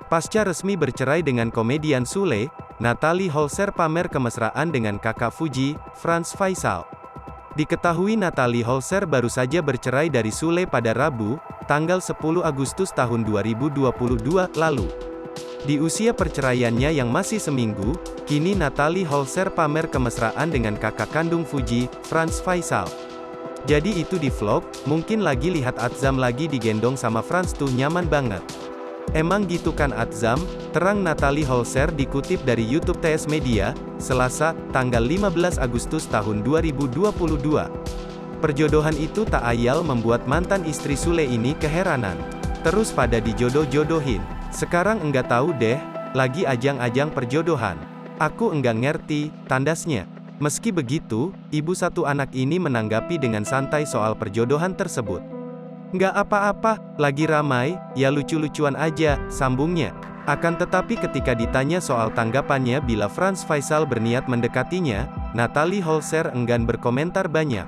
Pasca resmi bercerai dengan komedian Sule, Natalie Holzer pamer kemesraan dengan kakak Fuji, Franz Faisal. Diketahui Natalie Holzer baru saja bercerai dari Sule pada Rabu, tanggal 10 Agustus tahun 2022 lalu. Di usia perceraiannya yang masih seminggu, kini Natalie Holzer pamer kemesraan dengan kakak kandung Fuji, Franz Faisal. Jadi itu di vlog, mungkin lagi lihat Atzam lagi digendong sama Franz tuh nyaman banget. Emang gitu kan Atzam, terang Natalie Holzer dikutip dari YouTube TS Media, Selasa, tanggal 15 Agustus tahun 2022. Perjodohan itu tak ayal membuat mantan istri Sule ini keheranan. Terus pada dijodoh-jodohin. Sekarang enggak tahu deh, lagi ajang-ajang perjodohan. Aku enggak ngerti, tandasnya. Meski begitu, ibu satu anak ini menanggapi dengan santai soal perjodohan tersebut. Nggak apa-apa, lagi ramai, ya lucu-lucuan aja, sambungnya. Akan tetapi ketika ditanya soal tanggapannya bila Franz Faisal berniat mendekatinya, Natalie Holzer enggan berkomentar banyak.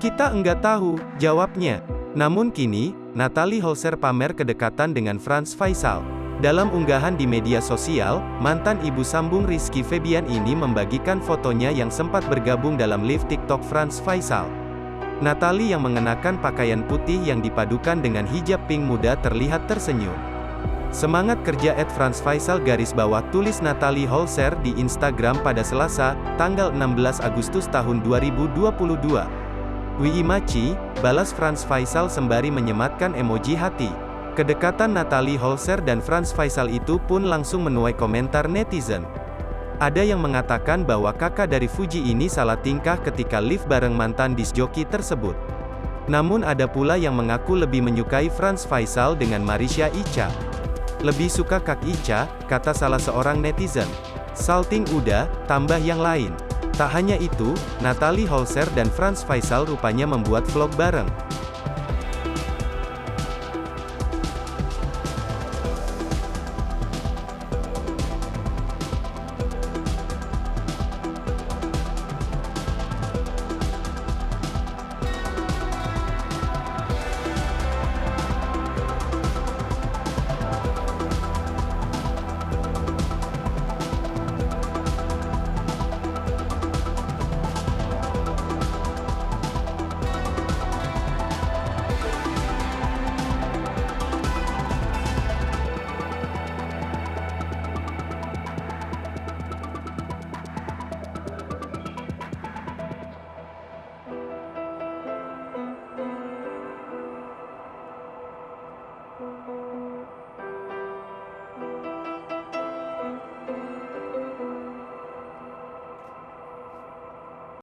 Kita enggak tahu, jawabnya. Namun kini, Natalie Holzer pamer kedekatan dengan Franz Faisal. Dalam unggahan di media sosial, mantan ibu sambung Rizky Febian ini membagikan fotonya yang sempat bergabung dalam live TikTok Franz Faisal. Natalie yang mengenakan pakaian putih yang dipadukan dengan hijab pink muda terlihat tersenyum. Semangat kerja @Franz Faisal tulis Natalie Holzer di Instagram pada Selasa, tanggal 16 Agustus tahun 2022. Wiimachi, balas Franz Faisal sembari menyematkan emoji hati. Kedekatan Natalie Holzer dan Franz Faisal itu pun langsung menuai komentar netizen. Ada yang mengatakan bahwa kakak dari Fuji ini salah tingkah ketika live bareng mantan disc joki tersebut. Namun ada pula yang mengaku lebih menyukai Franz Faisal dengan Marisha Icha. Lebih suka Kak Icha, kata salah seorang netizen. Salting udah, tambah yang lain. Tak hanya itu, Natalie Holzer dan Franz Faisal rupanya membuat vlog bareng.